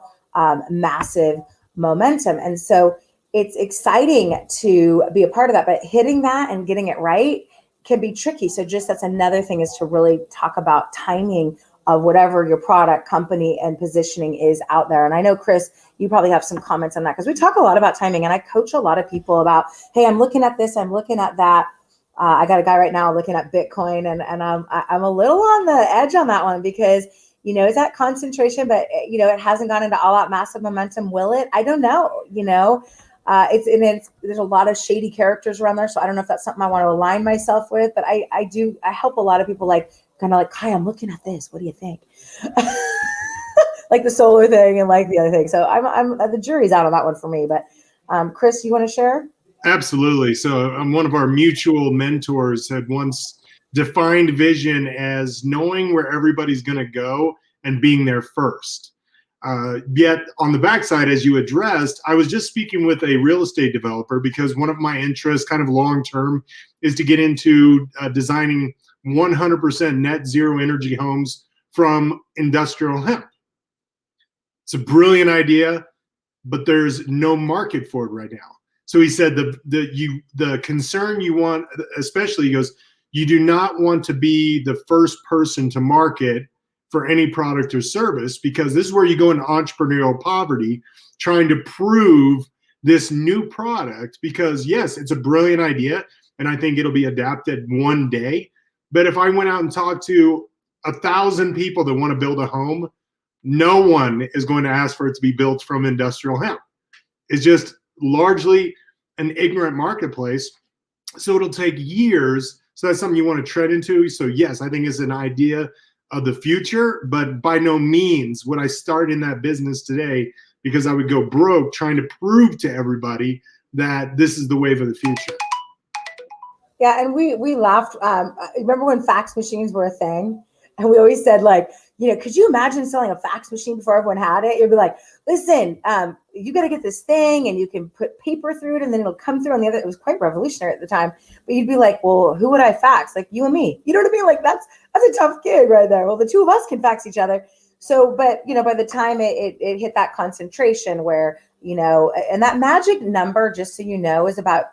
massive momentum. And so it's exciting to be a part of that, but hitting that and getting it right can be tricky. So just that's another thing, is to really talk about timing of whatever your product, company, and positioning is out there. And I know, Chris, you probably have some comments on that, because we talk a lot about timing, and I coach a lot of people about, hey, I'm looking at this, I'm looking at that. I got a guy right now looking at Bitcoin, and I'm a little on the edge on that one, because, is that concentration, but, it hasn't gone into all out massive momentum. Will it? I don't know, there's a lot of shady characters around there. So I don't know if that's something I want to align myself with, but I help a lot of people, like, kind of like, hi, I'm looking at this. What do you think? Like the solar thing and like the other thing. So I'm the jury's out on that one for me, but Chris, you want to share? Absolutely. So one of our mutual mentors had once defined vision as knowing where everybody's going to go and being there first. Yet on the backside, as you addressed, I was just speaking with a real estate developer because one of my interests kind of long-term is to get into designing 100% net zero energy homes from industrial hemp. It's a brilliant idea, but there's no market for it right now. So he said the concern you want, especially, he goes, you do not want to be the first person to market for any product or service, because this is where you go into entrepreneurial poverty, trying to prove this new product, because yes, it's a brilliant idea and I think it'll be adapted one day. But if I went out and talked to 1,000 people that want to build a home, no one is going to ask for it to be built from industrial hemp. It's just largely an ignorant marketplace. So it'll take years. So that's something you want to tread into. So yes, I think it's an idea of the future, but by no means would I start in that business today, because I would go broke trying to prove to everybody that this is the wave of the future. Yeah, and we laughed. Remember when fax machines were a thing? And we always said, like, you know, could you imagine selling a fax machine before everyone had it? You'd be like, listen, you got to get this thing and you can put paper through it and then it'll come through on the other. It was quite revolutionary at the time. But you'd be like, well, who would I fax? Like you and me. You know what I mean? Like that's a tough gig right there. Well, the two of us can fax each other. So, but, you know, by the time it hit that concentration where, you know, and that magic number, just so you know, is about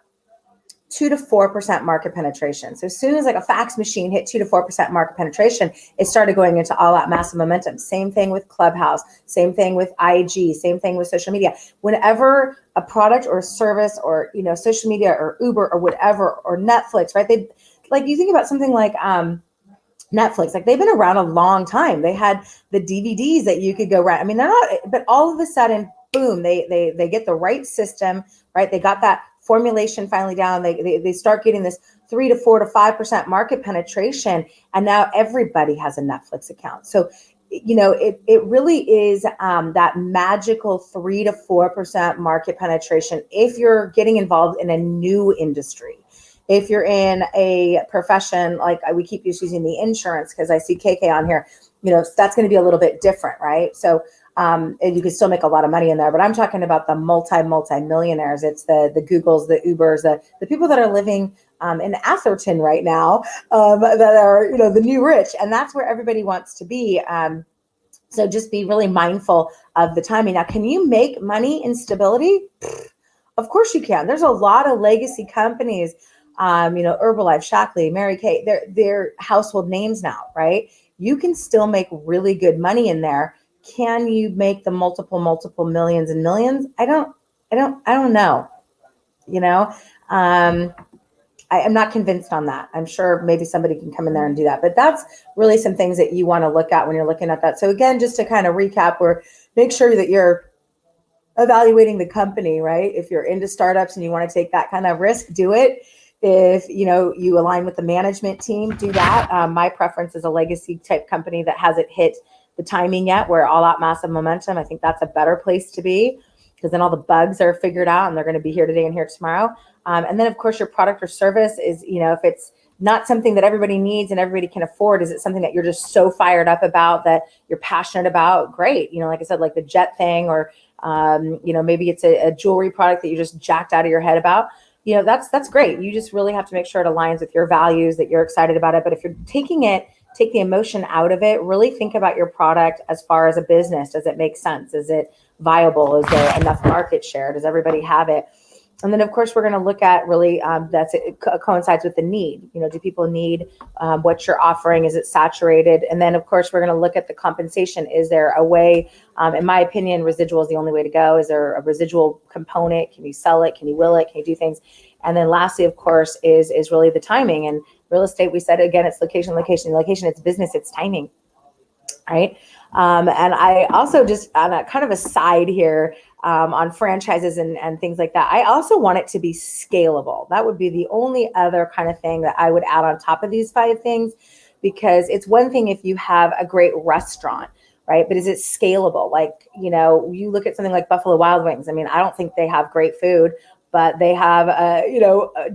2 to 4% market penetration. So as soon as like a fax machine hit 2 to 4% market penetration, it started going into all out massive momentum. Same thing with Clubhouse, same thing with IG, same thing with social media. Whenever a product or a service or, you know, social media or Uber or whatever, or Netflix, right? They, like, you think about something like Netflix, like they've been around a long time. They had the DVDs that you could go rent. I mean, they're not, but all of a sudden, boom, they get the right system, right? They got that formulation finally down. They start getting this 3 to 4 to 5% market penetration, and now everybody has a Netflix account. So, you know, it really is that magical 3 to 4% market penetration if you're getting involved in a new industry. If you're in a profession, like we keep using the insurance because I see KK on here, you know, that's going to be a little bit different, right? So and you can still make a lot of money in there, but I'm talking about the multi-millionaires. It's the Googles, the Ubers, the people that are living in Atherton right now, that are, you know, the new rich. And that's where everybody wants to be. So just be really mindful of the timing. Now, can you make money in stability? Of course you can. There's a lot of legacy companies, you know, Herbalife, Shackley, Mary Kay, they're household names now, right? You can still make really good money in there. Can you make the multiple millions and millions? I don't know. You know, I'm not convinced on that. I'm sure maybe somebody can come in there and do that, but that's really some things that you want to look at when you're looking at that. So again, just to kind of recap, make sure that you're evaluating the company, right? If you're into startups and you want to take that kind of risk, do it. If, you know, you align with the management team, do that. My preference is a legacy type company that hasn't hit the timing yet, where all out massive momentum. I think that's a better place to be, because then all the bugs are figured out and they're going to be here today and here tomorrow. And then of course your product or service is, you know, if it's not something that everybody needs and everybody can afford, is it something that you're just so fired up about, that you're passionate about? Great. You know, like I said, like the jet thing, or, you know, maybe it's a jewelry product that you're just jacked out of your head about. You know, that's great. You just really have to make sure it aligns with your values, that you're excited about it. But if you're take the emotion out of it, really think about your product as far as a business. Does it make sense? Is it viable? Is there enough market share? Does everybody have it? And then of course, we're going to look at really, it coincides with the need. You know, do people need what you're offering? Is it saturated? And then of course, we're going to look at the compensation. Is there a way, in my opinion, residual is the only way to go. Is there a residual component? Can you sell it? Can you will it? Can you do things? And then lastly, of course, is really the timing. And real estate, we said, again, it's location, it's business, it's timing, right? And I also, just on a kind of a side here, on franchises and things like that, I also want it to be scalable. That would be the only other kind of thing that I would add on top of these 5 things, because it's one thing if you have a great restaurant, right? But is it scalable? Like, you know, you look at something like Buffalo Wild Wings. I mean, I don't think they have great food, but they have,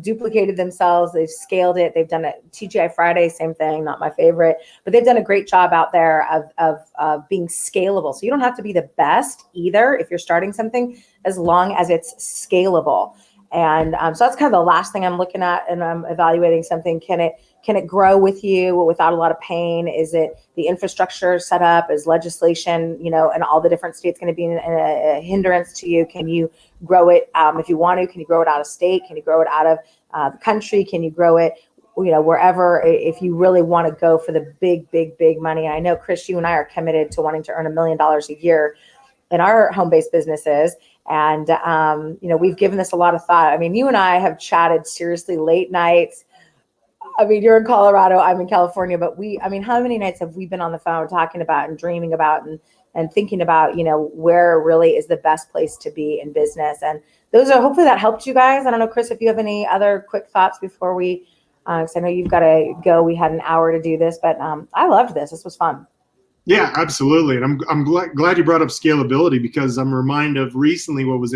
duplicated themselves. They've scaled it. They've done it. TGI Friday, same thing, not my favorite, but they've done a great job out there of being scalable. So you don't have to be the best either if you're starting something, as long as it's scalable. And so that's kind of the last thing I'm looking at, and I'm evaluating something. Can it grow with you without a lot of pain? Is it the infrastructure set up? Is legislation, in all the different states going to be a hindrance to you? Can you grow it if you want to? Can you grow it out of state? Can you grow it out of the country? Can you grow it, wherever, if you really want to go for the big money? I know, Chris, you and I are committed to wanting to earn $1 million a year in our home-based businesses. And, we've given this a lot of thought. I mean, you and I have chatted seriously late nights. I mean, you're in Colorado, I'm in California, but how many nights have we been on the phone talking about and dreaming about and thinking about, where really is the best place to be in business? And hopefully that helped you guys. I don't know, Chris, if you have any other quick thoughts before we, because I know you've got to go. We had an hour to do this, but I loved this. This was fun. Yeah, absolutely. And I'm glad you brought up scalability, because I'm reminded of recently what was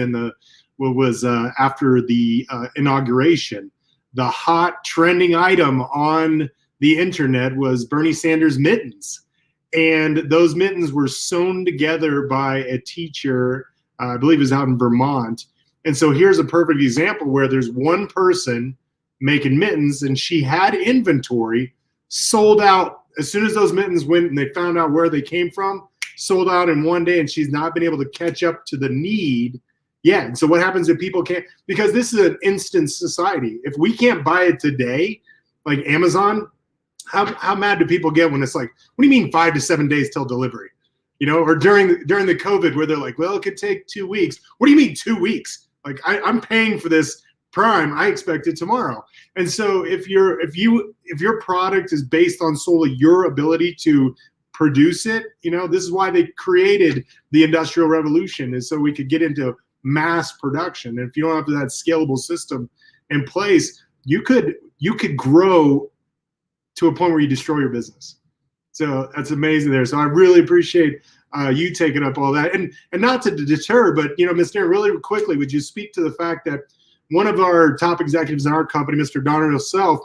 after the inauguration. The hot trending item on the internet was Bernie Sanders mittens. And those mittens were sewn together by a teacher, I believe it was out in Vermont. And so here's a perfect example where there's one person making mittens, and she had inventory, sold out. As soon as those mittens went and they found out where they came from, sold out in one day, and she's not been able to catch up to the need yet. And so what happens if people can't, because this is an instant society. If we can't buy it today, like Amazon, how mad do people get when it's like, what do you mean 5 to 7 days till delivery? Or during the COVID where they're like, well, it could take 2 weeks. What do you mean 2 weeks? Like I'm paying for this Prime, I expect it tomorrow. And so if your product is based on solely your ability to produce it, this is why they created the Industrial Revolution, is so we could get into mass production. And if you don't have that scalable system in place, you could grow to a point where you destroy your business. So that's amazing there. So I really appreciate you taking up all that, and not to deter, but Ms. Darren, really quickly, would you speak to the fact that one of our top executives in our company, Mr. Donner himself,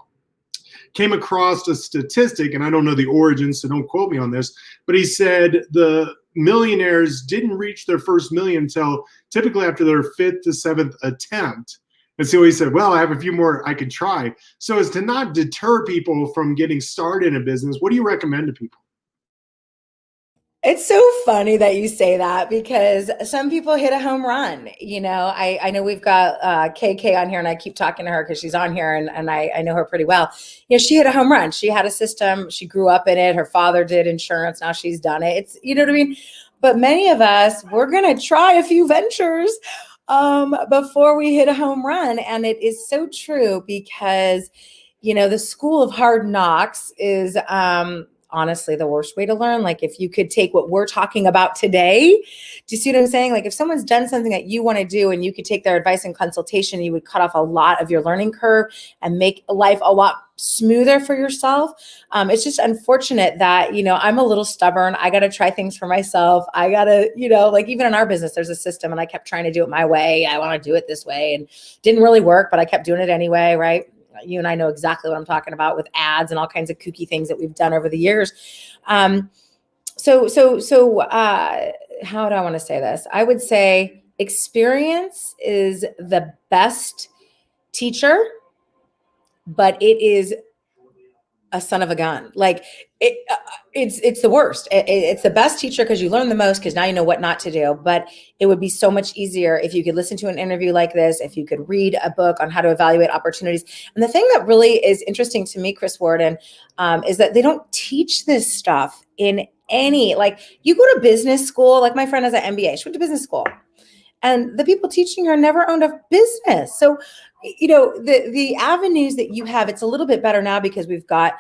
came across a statistic, and I don't know the origins, so don't quote me on this, but he said the millionaires didn't reach their first million until typically after their 5th to 7th attempt. And so he said, well, I have a few more I could try. So as to not deter people from getting started in a business, what do you recommend to people? It's so funny that you say that, because some people hit a home run. I know we've got KK on here, and I keep talking to her because she's on here, and I know her pretty well. She hit a home run. She had a system. She grew up in it. Her father did insurance. Now she's done it. It's, you know what I mean? But many of us, we're going to try a few ventures before we hit a home run. And it is so true, because, the school of hard knocks is honestly the worst way to learn. Like, if you could take what we're talking about today, do you see what I'm saying? Like, if someone's done something that you want to do and you could take their advice and consultation, you would cut off a lot of your learning curve and make life a lot smoother for yourself. It's just unfortunate that, I'm a little stubborn. I got to try things for myself. I got to, like, even in our business, there's a system, and I kept trying to do it my way. I want to do it this way, and didn't really work, but I kept doing it anyway. Right. You and I know exactly what I'm talking about with ads and all kinds of kooky things that we've done over the years. So how do I want to say this? I would say experience is the best teacher, but it is a son of a gun. Like it's the worst. It's the best teacher because you learn the most, because now you know what not to do. But it would be so much easier if you could listen to an interview like this, if you could read a book on how to evaluate opportunities. And the thing that really is interesting to me, Chris Warden, is that they don't teach this stuff in any, like, you go to business school, like my friend has an MBA, she went to business school, and the people teaching her never owned a business. So, the avenues that you have, it's a little bit better now because we've got,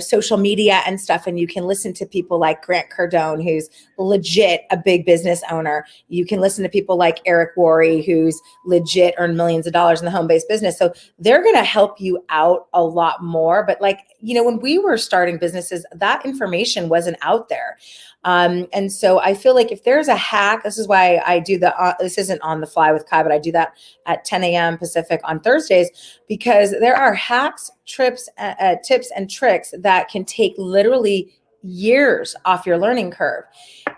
social media and stuff, and you can listen to people like Grant Cardone, who's legit a big business owner. You can listen to people like Eric Worre, who's legit earned millions of dollars in the home-based business. So they're going to help you out a lot more. But when we were starting businesses, that information wasn't out there. And so I feel like if there's a hack, this is why I do this isn't on the fly with Kai, but I do that at 10 a.m. Pacific on Thursdays, because there are hacks, tips and tricks that can take literally years off your learning curve.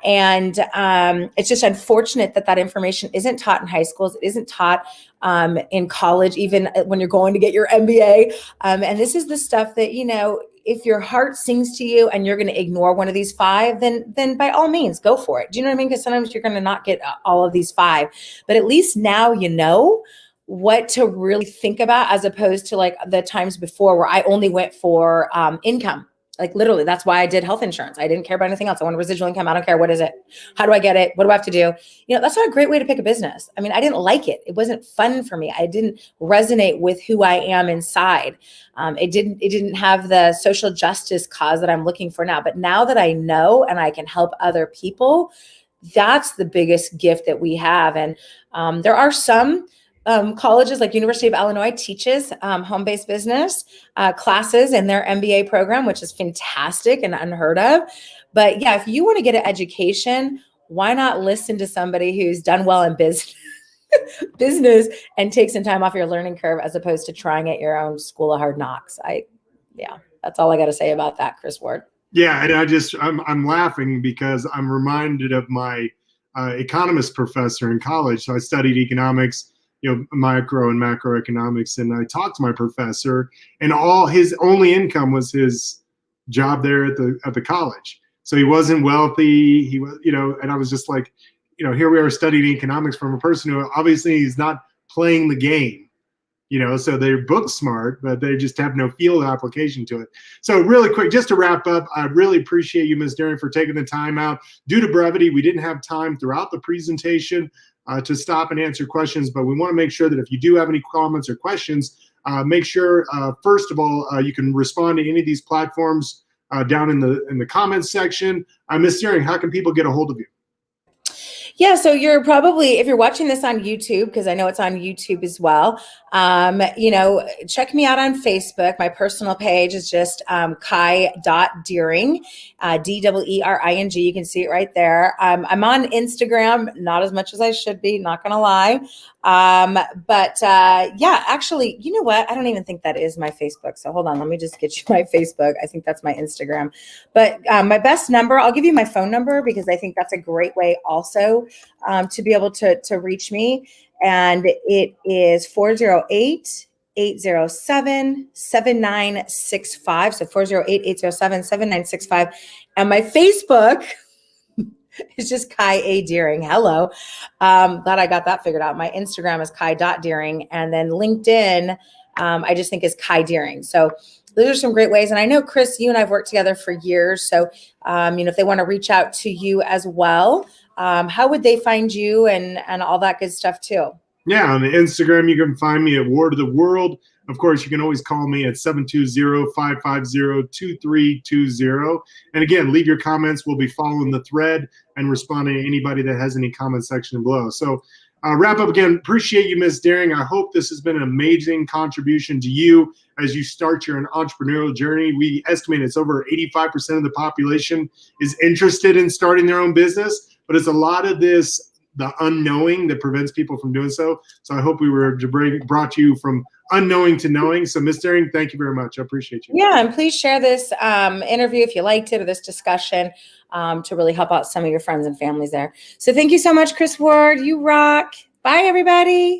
And it's just unfortunate that information isn't taught in high schools. It isn't taught in college, even when you're going to get your MBA. And this is the stuff that, if your heart sings to you and you're going to ignore one of these 5, then by all means, go for it. Do you know what I mean? Because sometimes you're going to not get all of these 5. But at least now you know what to really think about, as opposed to like the times before where I only went for income. Like literally, that's why I did health insurance. I didn't care about anything else. I want residual income. I don't care. What is it? How do I get it? What do I have to do? That's not a great way to pick a business. I mean, I didn't like it. It wasn't fun for me. I didn't resonate with who I am inside. It didn't have the social justice cause that I'm looking for now. But now that I know and I can help other people, that's the biggest gift that we have. And there are some colleges like University of Illinois teaches home-based business classes in their MBA program, which is fantastic and unheard of. But yeah, if you want to get an education, why not listen to somebody who's done well in business and take some time off your learning curve, as opposed to trying at your own school of hard knocks. That's all I got to say about that, Chris Ward. Yeah, and I'm laughing because I'm reminded of my economist professor in college. So I studied economics, micro and macroeconomics. And I talked to my professor, and all his only income was his job there at the college. So he wasn't wealthy. He was, and I was just like, here we are studying economics from a person who obviously is not playing the game, so they're book smart, but they just have no field application to it. So really quick, just to wrap up, I really appreciate you, Ms. Daring, for taking the time out. Due to brevity, we didn't have time throughout the presentation to stop and answer questions, but we want to make sure that if you do have any comments or questions, make sure, first of all, you can respond to any of these platforms down in the comments section. Ms. Daring, how can people get a hold of you? Yeah, so you're probably, if you're watching this on YouTube, because I know it's on YouTube as well, check me out on Facebook. My personal page is just Kai.Deering, Deering. You can see it right there. I'm on Instagram, not as much as I should be, not going to lie. Actually, you know what? I don't even think that is my Facebook. So hold on, let me just get you my Facebook. I think that's my Instagram. But my best number, I'll give you my phone number, because I think that's a great way also to be able to reach me. And it is 408-807-7965. So 408-807-7965. And my Facebook it's just Kai A. Deering. Hello. Glad I got that figured out. My Instagram is Kai.Deering. And then LinkedIn, I just think is Kai Deering. So those are some great ways. And I know, Chris, you and I've worked together for years. So, if they want to reach out to you as well, how would they find you and all that good stuff too? Yeah, on the Instagram, you can find me at Ward of the World. Of course, you can always call me at 720-550-2320. And again, leave your comments. We'll be following the thread and responding to anybody that has any comment section below. So wrap up again. Appreciate you, Ms. Daring. I hope this has been an amazing contribution to you as you start your entrepreneurial journey. We estimate it's over 85% of the population is interested in starting their own business, but it's a lot of the unknowing that prevents people from doing so. So I hope we were brought you from unknowing to knowing. So Ms. Daring, thank you very much. I appreciate you. Yeah, and please share this interview if you liked it, or this discussion to really help out some of your friends and families there. So thank you so much, Chris Ward. You rock. Bye, everybody.